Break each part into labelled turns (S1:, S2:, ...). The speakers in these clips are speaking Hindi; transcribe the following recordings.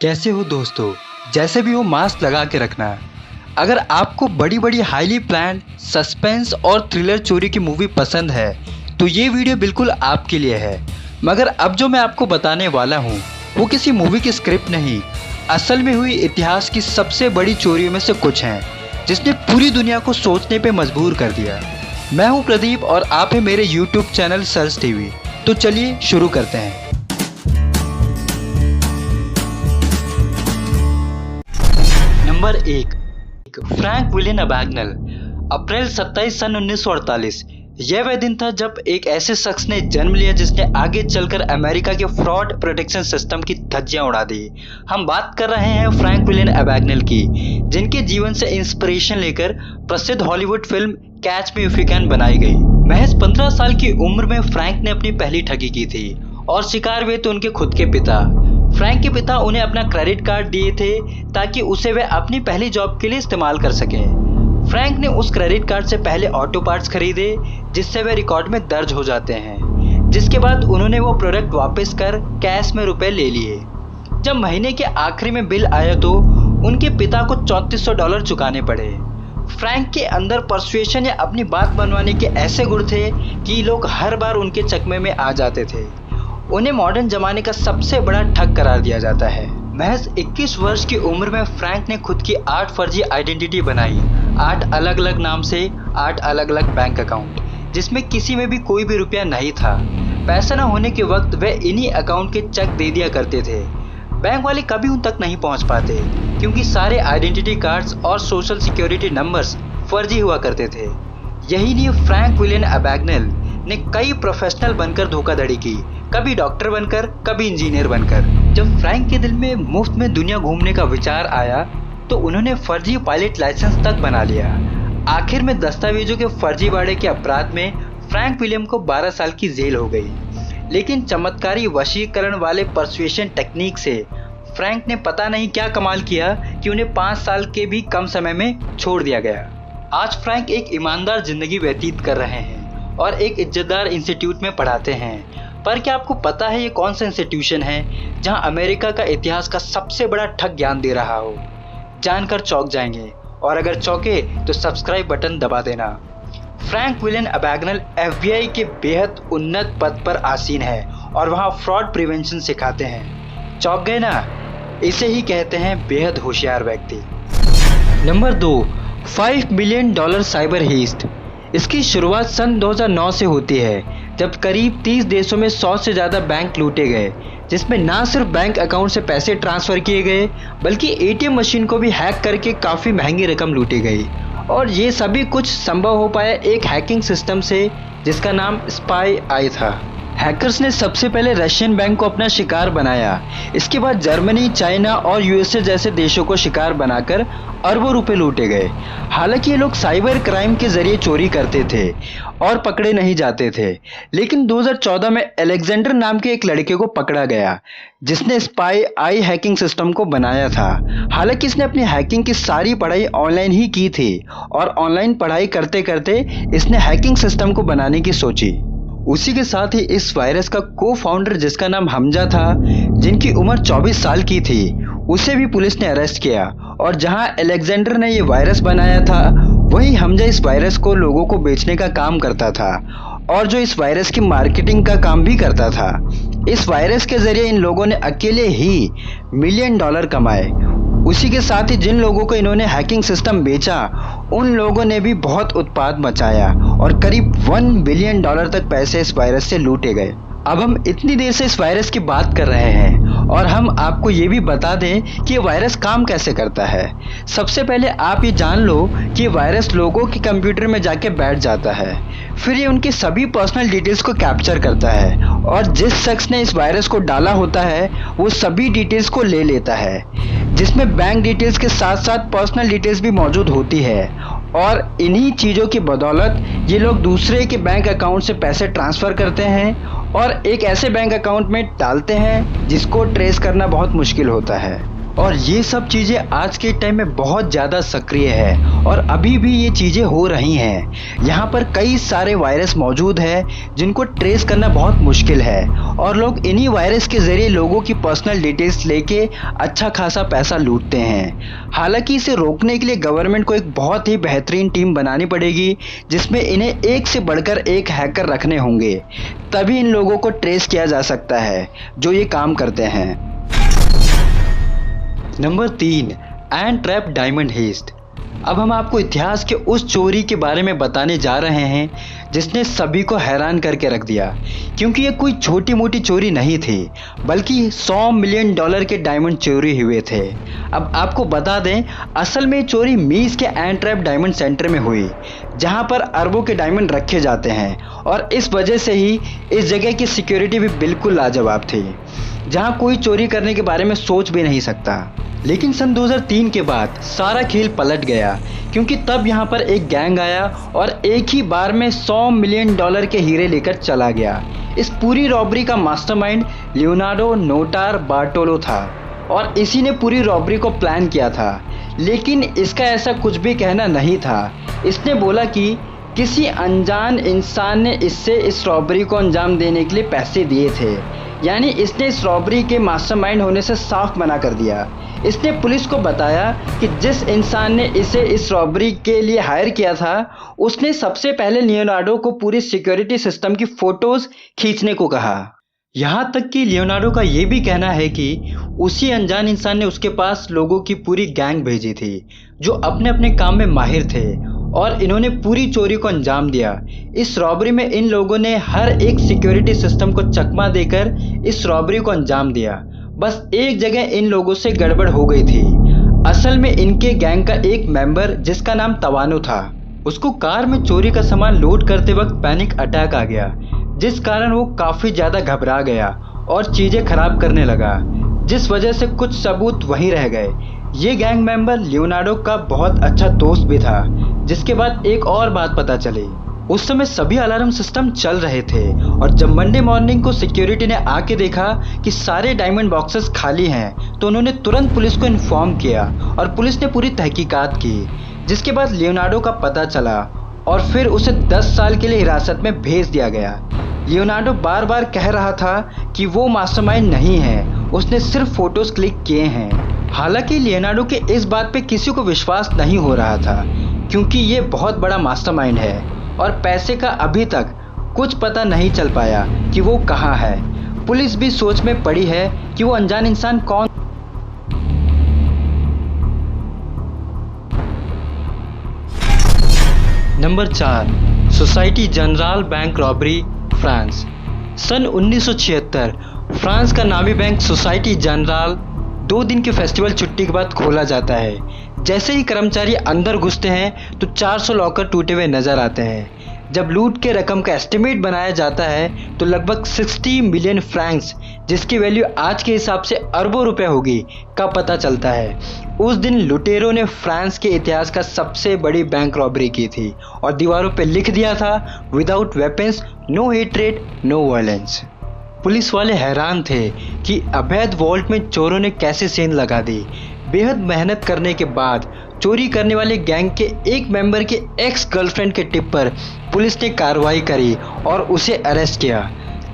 S1: कैसे हो दोस्तों? जैसे भी हो मास्क लगा के रखना। अगर आपको बड़ी बड़ी हाईली प्लान्ड सस्पेंस और थ्रिलर चोरी की मूवी पसंद है तो ये वीडियो बिल्कुल आपके लिए है। मगर अब जो मैं आपको बताने वाला हूँ वो किसी मूवी की स्क्रिप्ट नहीं, असल में हुई इतिहास की सबसे बड़ी चोरियों में से कुछ हैं जिसने पूरी दुनिया को सोचने पे मजबूर कर दिया। मैं हूँ प्रदीप और आप हैं मेरे YouTube चैनल सर्च टीवी। तो चलिए शुरू करते हैं। Number 1, Frank William Abagnale. अप्रैल 27 सन 1948। यह वह दिन था जब एक ऐसे शख्स ने जन्म लिया जिसने आगे चलकर अमेरिका के फ्रॉड प्रोटेक्शन सिस्टम की धज्जियां उड़ा दी। हम बात कर रहे हैं फ्रैंक विलियन अबैगनेल की, जिनके जीवन से इंस्पिरेशन लेकर प्रसिद्ध Hollywood film catch me if you can बनाई गई। महज 15 साल की उम्र में फ्रैंक ने अपनी पहली ठगी की थी और शिकार हुए थे उनके खुद के पिता। फ्रैंक के पिता उन्हें अपना क्रेडिट कार्ड दिए थे ताकि उसे वे अपनी पहली जॉब के लिए इस्तेमाल कर सकें। फ्रैंक ने उस क्रेडिट कार्ड से पहले ऑटो पार्ट्स खरीदे जिससे वे रिकॉर्ड में दर्ज हो जाते हैं, जिसके बाद उन्होंने वो प्रोडक्ट वापस कर कैश में रुपए ले लिए। जब महीने के आखिरी में बिल आया तो उनके पिता को $3400 चुकाने पड़े। फ्रैंक के अंदर परसुएशन या अपनी बात मनवाने के ऐसे गुण थे कि लोग हर बार उनके चकमे में आ जाते थे। उन्हें मॉडर्न जमाने का सबसे बड़ा ठग करार दिया जाता है। महज 21 वर्ष की उम्र में फ्रैंक ने खुद की 8 फर्जी आइडेंटिटी बनाई, 8 अलग अलग नाम से 8 अलग अलग बैंक अकाउंट, जिसमें किसी में भी कोई भी रुपया नहीं था। पैसा न होने के वक्त वे इन्हीं अकाउंट के चेक दे दिया करते थे। बैंक वाले कभी उन तक नहीं पहुंच पाते क्योंकि सारे आइडेंटिटी कार्ड्स और सोशल सिक्योरिटी नंबर्स फर्जी हुआ करते थे। यही नहीं, फ्रैंक विलियन अबैगनेल ने कई प्रोफेशनल बनकर धोखाधड़ी की, कभी डॉक्टर बनकर, कभी इंजीनियर बनकर। जब फ्रैंक के दिल में मुफ्त में दुनिया घूमने का विचार आया तो उन्होंने फर्जी पायलट लाइसेंस तक बना लिया। आखिर में दस्तावेजों के फर्जीवाड़े के अपराध में फ्रैंक विलियम को 12 साल की जेल हो गई। लेकिन चमत्कारी वशीकरण वाले परसुएशन टेक्निक से फ्रैंक ने पता नहीं क्या कमाल किया कि उन्हें 5 साल के भी कम समय में छोड़ दिया गया। आज फ्रैंक एक ईमानदार जिंदगी व्यतीत कर रहे हैं और एक इज्जतदार इंस्टीट्यूट में पढ़ाते हैं। पर क्या आपको पता है ये कौन सा इंस्टीट्यूशन है जहां अमेरिका का इतिहास का सबसे बड़ा ठग ज्ञान दे रहा हो? जानकर चौंक जाएंगे, और अगर चौंके तो सब्सक्राइब बटन दबा देना। फ्रैंक विलियन अबैगनेल FBI के बेहद उन्नत पद पर आसीन है और वहां फ्रॉड प्रिवेंशन सिखाते हैं। चौंक गए ना? इसे ही कहते हैं बेहद होशियार व्यक्ति। Number 2, $5 million cyber heist. इसकी शुरुआत सन 2009 से होती है जब करीब 30 देशों में 100 से ज़्यादा बैंक लूटे गए, जिसमें ना सिर्फ बैंक अकाउंट से पैसे ट्रांसफ़र किए गए बल्कि ATM मशीन को भी हैक करके काफ़ी महंगी रकम लूटी गई। और ये सभी कुछ संभव हो पाया एक हैकिंग सिस्टम से जिसका नाम स्पाई आई था। हैकर्स ने सबसे पहले रशियन बैंक को अपना शिकार बनाया। इसके बाद जर्मनी, चाइना और USA जैसे देशों को शिकार बनाकर अरबों रुपए लूटे गए। हालांकि ये लोग साइबर क्राइम के जरिए चोरी करते थे और पकड़े नहीं जाते थे। लेकिन 2014 में अलेक्जेंडर नाम के एक लड़के को पकड़ा गया जिसने स्पाई आई हैकिंग सिस्टम को बनाया था। हालांकि इसने अपनी हैकिंग की सारी पढ़ाई ऑनलाइन ही की थी और ऑनलाइन पढ़ाई करते करते इसने हैकिंग सिस्टम को बनाने की सोची। उसी के साथ ही इस वायरस का को-फाउंडर जिसका नाम हमजा था, जिनकी उम्र 24 साल की थी, उसे भी पुलिस ने अरेस्ट किया। और जहां अलेक्जेंडर ने ये वायरस बनाया था वहीं हमजा इस वायरस को लोगों को बेचने का काम करता था और जो इस वायरस की मार्केटिंग का काम भी करता था। इस वायरस के जरिए इन लोगों ने अकेले ही $1 मिलियन कमाए। उसी के साथ ही जिन लोगों को इन्होंने हैकिंग सिस्टम बेचा उन लोगों ने भी बहुत उत्पाद मचाया और करीब $1 बिलियन तक पैसे इस वायरस से लूटे गए। अब हम इतनी देर से इस वायरस की बात कर रहे हैं और हम आपको ये भी बता दें कि ये वायरस काम कैसे करता है। सबसे पहले आप ये जान लो कि ये वायरस लोगों के कंप्यूटर में जाके बैठ जाता है, फिर ये उनकी सभी पर्सनल डिटेल्स को कैप्चर करता है और जिस शख्स ने इस वायरस को डाला होता है वो सभी डिटेल्स को ले लेता है, जिसमें बैंक डिटेल्स के साथ साथ पर्सनल डिटेल्स भी मौजूद होती है। और इन्हीं चीज़ों की बदौलत ये लोग दूसरे के बैंक अकाउंट से पैसे ट्रांसफ़र करते हैं और एक ऐसे बैंक अकाउंट में डालते हैं जिसको ट्रेस करना बहुत मुश्किल होता है। और ये सब चीज़ें आज के टाइम में बहुत ज़्यादा सक्रिय है और अभी भी ये चीज़ें हो रही हैं। यहाँ पर कई सारे वायरस मौजूद हैं जिनको ट्रेस करना बहुत मुश्किल है और लोग इन्हीं वायरस के ज़रिए लोगों की पर्सनल डिटेल्स लेके अच्छा खासा पैसा लूटते हैं। हालांकि इसे रोकने के लिए गवर्नमेंट को एक बहुत ही बेहतरीन टीम बनानी पड़ेगी जिसमें इन्हें एक से बढ़कर एक हैकर रखने होंगे, तभी इन लोगों को ट्रेस किया जा सकता है जो ये काम करते हैं। नंबर 3, एंट ट्रैप डायमंड हेस्ट। अब हम आपको इतिहास के उस चोरी के बारे में बताने जा रहे हैं जिसने सभी को हैरान करके रख दिया, क्योंकि ये कोई छोटी मोटी चोरी नहीं थी बल्कि $100 मिलियन के डायमंड चोरी हुए थे। अब आपको बता दें, असल में चोरी मीस के एंट ट्रैप डायमंड सेंटर में हुई जहां पर अरबों के डायमंड रखे जाते हैं और इस वजह से ही इस जगह की सिक्योरिटी भी बिल्कुल लाजवाब थी जहां कोई चोरी करने के बारे में सोच भी नहीं सकता। लेकिन सन 2003 के बाद सारा खेल पलट गया, क्योंकि तब यहाँ पर एक गैंग आया और एक ही बार में $100 मिलियन के हीरे लेकर चला गया। इस पूरी रॉबरी का मास्टरमाइंड लियोनार्डो नोटार बार्टोलो था और इसी ने पूरी रॉबरी को प्लान किया था। लेकिन इसका ऐसा कुछ भी कहना नहीं था। इसने बोला कि किसी अनजान इंसान ने इससे इस रॉबरी को अंजाम देने के लिए पैसे दिए थे, यानी इसने इस रॉबरी के मास्टरमाइंड होने से साफ मना कर दिया। इसने पुलिस को बताया कि जिस इंसान ने इसे इस रॉबरी के लिए हायर किया था उसने सबसे पहले लियोनार्डो को पूरी सिक्योरिटी सिस्टम की फोटोज खींचने को कहा। यहाँ तक कि लियोनार्डो का ये भी कहना है कि उसी अनजान इंसान ने उसके पास लोगों की पूरी गैंग भेजी थी जो अपने अपने काम में माहिर थे और इन्होंने पूरी चोरी को अंजाम दिया। इस रॉबरी में इन लोगों ने हर एक सिक्योरिटी सिस्टम को चकमा देकर इस रॉबरी को अंजाम दिया। बस एक जगह इन लोगों से गड़बड़ हो गई थी। असल में इनके गैंग का एक मेंबर जिसका नाम तवानो था, उसको कार में चोरी का सामान लोड करते वक्त पैनिक अटैक आ गया, जिस कारण वो काफ़ी ज़्यादा घबरा गया और चीज़ें खराब करने लगा, जिस वजह से कुछ सबूत वहीं रह गए। ये गैंग मेंबर लियोनार्डो का बहुत अच्छा दोस्त भी था, जिसके बाद एक और बात पता चली। उस समय सभी अलार्म सिस्टम चल रहे थे और जब मंडे मॉर्निंग को सिक्योरिटी ने आके देखा कि सारे डायमंड बॉक्सेस खाली हैं, तो उन्होंने तुरंत पुलिस को इन्फॉर्म किया और पुलिस ने पूरी तहकीकात की, जिसके बाद लियोनार्डो का पता चला और फिर उसे 10 साल के लिए हिरासत में भेज दिया गया। लियोनार्डो बार बार कह रहा था कि वो मास्टरमाइंड नहीं है, उसने सिर्फ फोटोज क्लिक किए हैं। हालांकि लियोनार्डो के इस बात पे किसी को विश्वास नहीं हो रहा था, क्योंकि ये बहुत बड़ा मास्टरमाइंड है और पैसे का अभी तक कुछ पता नहीं चल पाया कि वो कहाँ है। पुलिस भी सोच में पड़ी है कि वो अनजान इंसान कौन। Number 4, society general bank robbery, France. सन 1976 फ्रांस का नामी बैंक सोसाइटी जनरल 2 दिन के फेस्टिवल छुट्टी के बाद खोला जाता है। जैसे ही कर्मचारी अंदर घुसते हैं तो 400 लॉकर टूटे हुए नजर आते हैं। जब लूट के रकम का एस्टिमेट बनाया जाता है तो लगभग 60 मिलियन फ्रैंक्स, जिसकी वैल्यू आज के हिसाब से अरबों रुपए होगी, का पता चलता है। उस दिन लुटेरों ने फ्रांस के इतिहास का सबसे बड़ी बैंक रॉबरी की थी और दीवारों पे लिख दिया था, without weapons no hatred no violence. Police वाले हैरान थे कि अवैध वॉल्ट में चोरों ने कैसे सेंध लगा दी। बेहद मेहनत करने के बाद चोरी करने वाले गैंग के एक मेंबर के एक्स गर्लफ्रेंड के टिप पर पुलिस ने कार्रवाई करी और उसे अरेस्ट किया।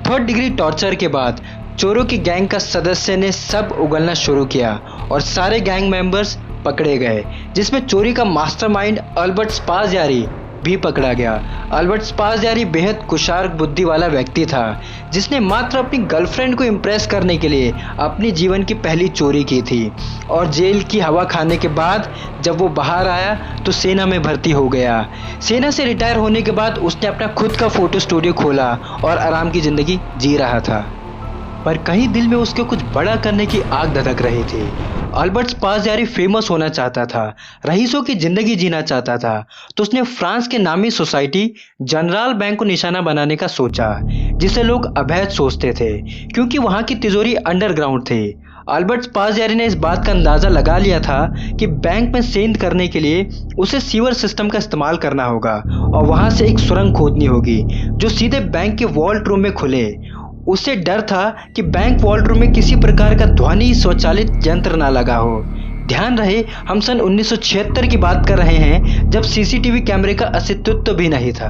S1: 3rd डिग्री टॉर्चर के बाद चोरों की गैंग का सदस्य ने सब उगलना शुरू किया और सारे गैंग मेंबर्स पकड़े गए, जिसमें चोरी का मास्टरमाइंड अल्बर्ट स्पाज़ियारी भी पकड़ा गया। अल्बर्ट स्पाज़ियारी बेहद कुशार्क बुद्धि वाला व्यक्ति था, जिसने मात्र अपनी गर्लफ्रेंड को इम्प्रेस करने के लिए अपनी जीवन की पहली चोरी की थी और जेल की हवा खाने के बाद जब वो बाहर आया तो सेना में भर्ती हो गया। सेना से रिटायर होने के बाद उसने अपना खुद का फोटो स्टूडियो खोला और आराम की ज़िंदगी जी रहा था, पर कहीं दिल में उसके कुछ बड़ा करने की आग धधक रही थी। अल्बर्ट स्पाज़ियारी फेमस होना चाहता था, रईसों की जिंदगी जीना चाहता था, तो उसने फ्रांस के नामी सोसाइटी जनरल बैंक को निशाना बनाने का सोचा, जिसे लोग अवैध सोचते थे क्योंकि वहां की तिजोरी अंडरग्राउंड थी। अल्बर्ट स्पाज़ियारी ने इस बात का अंदाजा लगा लिया था कि बैंक में सेंध करने के लिए उसे सीवर सिस्टम का इस्तेमाल करना होगा और वहां से एक सुरंग खोदनी होगी जो सीधे बैंक के वॉल्ट रूम में खुले। उसे डर था कि बैंक वॉल्ट रूम में किसी प्रकार का ध्वनि स्वचालित यंत्र ना लगा हो। ध्यान रहे, हम सन 1976 की बात कर रहे हैं, जब सीसीटीवी कैमरे का अस्तित्व भी नहीं था।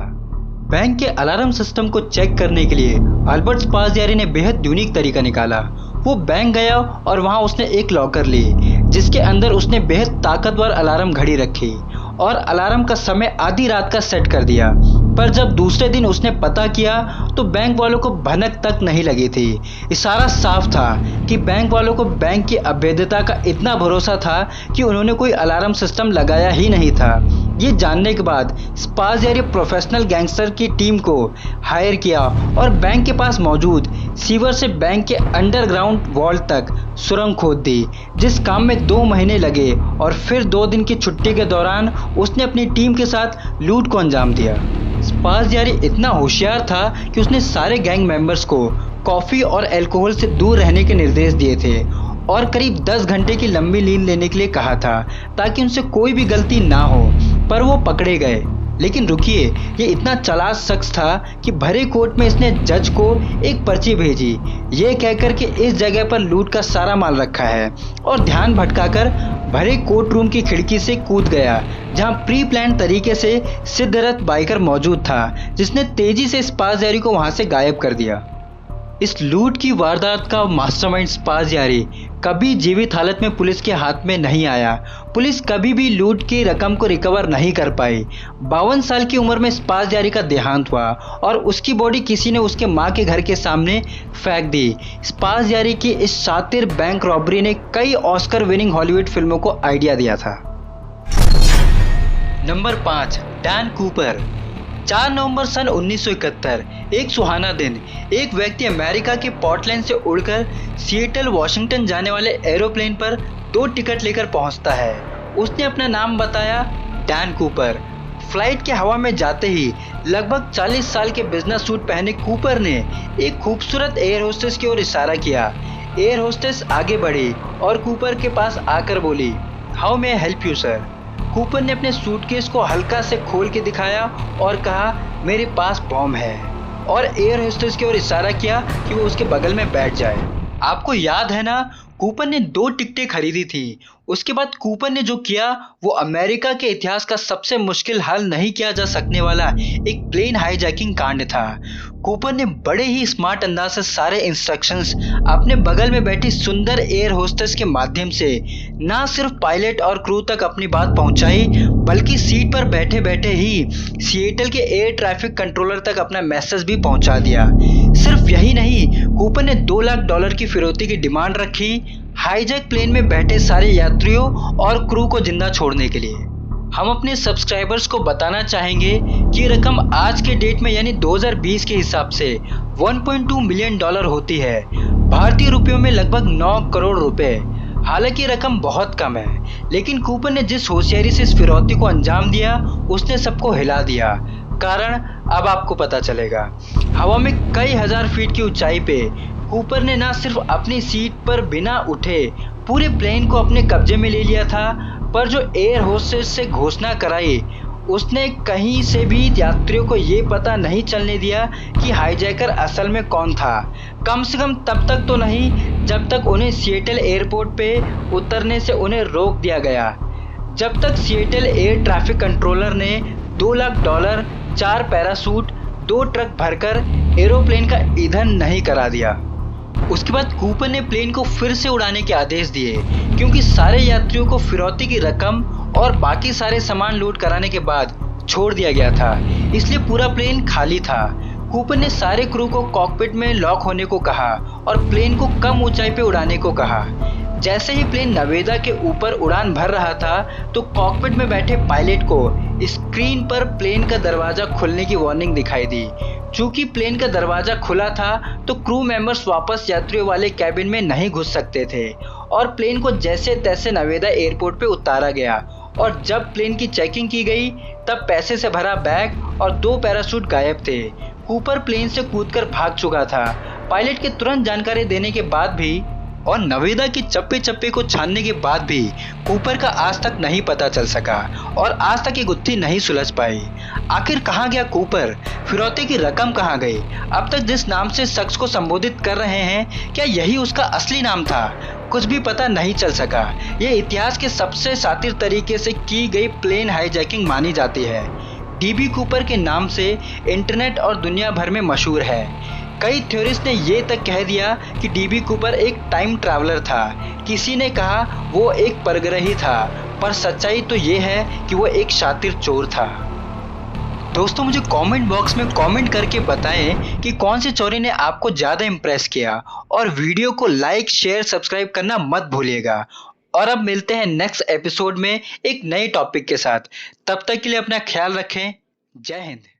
S1: बैंक के अलार्म सिस्टम को चेक करने के लिए अल्बर्ट स्पाज़ियारी ने बेहद यूनिक तरीका निकाला। वो बैंक गया और वहां उसने एक लॉकर ली, जिसके अंदर उसने बेहद ताकतवर अलार्म घड़ी रखी और अलार्म का समय आधी रात का सेट कर दिया। पर जब दूसरे दिन उसने पता किया तो बैंक वालों को भनक तक नहीं लगी थी। इशारा साफ था कि बैंक वालों को बैंक की अभेद्यता का इतना भरोसा था कि उन्होंने कोई अलार्म सिस्टम लगाया ही नहीं था। ये जानने के बाद स्पाज़ियारी प्रोफेशनल गैंगस्टर की टीम को हायर किया और बैंक के पास मौजूद सीवर से बैंक के अंडरग्राउंड वॉल्ट तक सुरंग खोद दी, जिस काम में 2 महीने लगे। और फिर 2 दिन की छुट्टी के दौरान उसने अपनी टीम के साथ लूट को अंजाम दिया। स्पाज़ियारी इतना होशियार था कि उसने सारे गैंग मेंबर्स को कॉफ़ी और अल्कोहल से दूर रहने के निर्देश दिए थे और करीब 10 घंटे की लंबी नींद लेने के लिए कहा था, ताकि उनसे कोई भी गलती ना हो। पर वो पकड़े गए। लेकिन रुकिए, ये इतना चालाक शख्स था कि भरे कोर्ट में इसने जज को एक पर्ची भेजी, ये कहकर कि इस जगह पर लूट का सारा माल रखा है, और ध्यान भटकाकर भरे कोर्ट रूम की खिड़की से कूद गया, जहां प्री प्लान तरीके से सिद्धरथ बाइकर मौजूद था, जिसने तेजी से स्पाज़ियारी को वहां से गायब कर दिया। इस लूट की वारदात का मास्टरमाइंड स्पाज़ियारी कभी जीवित हालत में पुलिस के हाथ में नहीं आया। पुलिस कभी भी लूट की रकम को रिकवर नहीं कर पाई। 52 साल की उम्र में स्पाज़ियारी का देहांत हुआ और उसकी बॉडी किसी ने उसके मां के घर के सामने फेंक दी। स्पाज़ियारी की इस शातिर बैंक रॉबरी ने कई ऑस्कर विनिंग हॉलीवुड फिल्मों को आइडिया दिया था। Number 5, Dan Cooper. 4 नवंबर सन 1971, एक सुहाना दिन, एक व्यक्ति अमेरिका के पोर्टलैंड से उड़कर सिएटल वाशिंगटन जाने वाले एरोप्लेन पर 2 टिकट लेकर पहुंचता है। उसने अपना नाम बताया, डैन कूपर। फ्लाइट के हवा में जाते ही लगभग 40 साल के बिजनेस सूट पहने कूपर ने एक खूबसूरत एयर होस्टेस की ओर इशारा किया। एयर होस्टेस आगे बढ़ी और कूपर के पास आकर बोली, how may I help you sir. Cooper ने अपने सूटकेस को हल्का से खोल के दिखाया और कहा, मेरे पास बॉम्ब है, और एयर होस्टेस की ओर इशारा किया कि वो उसके बगल में बैठ जाए। आपको याद है ना, कूपर ने 2 टिकटें खरीदी थी। उसके बाद कूपर ने जो किया वो अमेरिका के इतिहास का सबसे मुश्किल हल नहीं किया जा सकने वाला एक प्लेन हाईजैकिंग कांड था। कूपर ने बड़े ही स्मार्ट अंदाज से सारे इंस्ट्रक्शंस अपने बगल में बैठी सुंदर एयर होस्टेस के माध्यम से ना सिर्फ पायलट और क्रू तक अपनी बात पहुंचाई, बल्कि सीट पर बैठे बैठे ही सिएटल के एयर ट्रैफिक कंट्रोलर तक अपना मैसेज भी पहुंचा दिया। सिर्फ यही नहीं, कूपर ने $2 लाख की फिरौती की डिमांड रखी हाईजैक प्लेन में बैठे सारे यात्रियों और क्रू को जिंदा छोड़ने के लिए। हम अपने सब्सक्राइबर्स को बताना चाहेंगे कि रकम आज के डेट में यानी 2020 के हिसाब से $1.2 मिलियन होती है, भारतीय रुपयों में लगभग 9 करोड़ रुपए। हालांकि रकम बहुत कम है, लेकिन कूपर ने जिस होशियारी से इस फिरौती को अंजाम दिया, उसने सबको हिला दिया। कारण अब आपको पता चलेगा। हवा में कई हजार फीट की ऊंचाई पे कूपर ने न सिर्फ अपनी सीट पर बिना उठे पूरे प्लेन को अपने कब्जे में ले लिया था, पर जो एयर होस्टेस से घोषणा कराई, उसने कहीं से भी यात्रियों को ये पता नहीं चलने दिया कि हाईजैकर असल में कौन था। कम से कम तब तक तो नहीं जब तक उन्हें सिएटल एयरपोर्ट पे उतरने से उन्हें रोक दिया गया, जब तक सिएटल एयर ट्रैफिक कंट्रोलर ने $2 लाख, 4 पैरासूट, 2 ट्रक भरकर एरोप्लेन का ईंधन नहीं करा दिया। उसके बाद कूपर ने प्लेन को फिर से उड़ाने के आदेश दिए, क्योंकि सारे यात्रियों को फिरौती की रकम और बाकी सारे सामान लूट कराने के बाद छोड़ दिया गया था, इसलिए पूरा प्लेन खाली था। कूपर ने सारे क्रू को कॉकपिट में लॉक होने को कहा और प्लेन को कम ऊंचाई पे उड़ाने को कहा। जैसे ही प्लेन नवेदा के ऊपर उड़ान भर रहा था तो कॉकपिट में बैठे पायलट को स्क्रीन पर प्लेन का दरवाजा खुलने की वार्निंग दिखाई दी। चूंकि प्लेन का दरवाजा खुला था तो क्रू मेंबर्स वापस यात्रियों वाले कैबिन में नहीं घुस सकते थे और प्लेन को जैसे तैसे नवेदा एयरपोर्ट पे उतारा गया। और जब प्लेन की चेकिंग की गई तब पैसे से भरा बैग और 2 पैराशूट गायब थे। कूपर प्लेन से कूदकर भाग चुका था। पायलट के तुरंत जानकारी देने के बाद भी और नवेदा की चप्पे चप्पे को छानने के बाद भी कूपर का आज तक नहीं पता चल सका और आज तक ये गुत्थी नहीं सुलझ पाई। आखिर कहाँ गया कूपर? फिरौती की रकम कहाँ गई? अब तक जिस नाम से शख्स को संबोधित कर रहे हैं, क्या यही उसका असली नाम था? कुछ भी पता नहीं चल सका। ये इतिहास के सबसे शातिर तरीके से की गई प्लेन हाईजैकिंग मानी जाती है। डीबी कूपर के नाम से इंटरनेट और दुनिया भर में मशहूर है। कई थ्योरिस्ट ने ये तक कह दिया कि डीबी कूपर एक टाइम ट्रैवलर था। किसी ने कहा वो एक परग्रही था, पर सच्चाई तो ये है कि वो एक शातिर चोर था। दोस्तों, मुझे कमेंट बॉक्स में कमेंट करके बताएं कि कौन से चोरी ने आपको ज़्यादा इम्प्रेस किया, और वीडियो को लाइक शेयर सब्सक्राइब करना मत भूलिएगा। और अब मिलते हैं नेक्स्ट एपिसोड में एक नए टॉपिक के साथ। तब तक के लिए अपना ख्याल रखें। जय हिंद।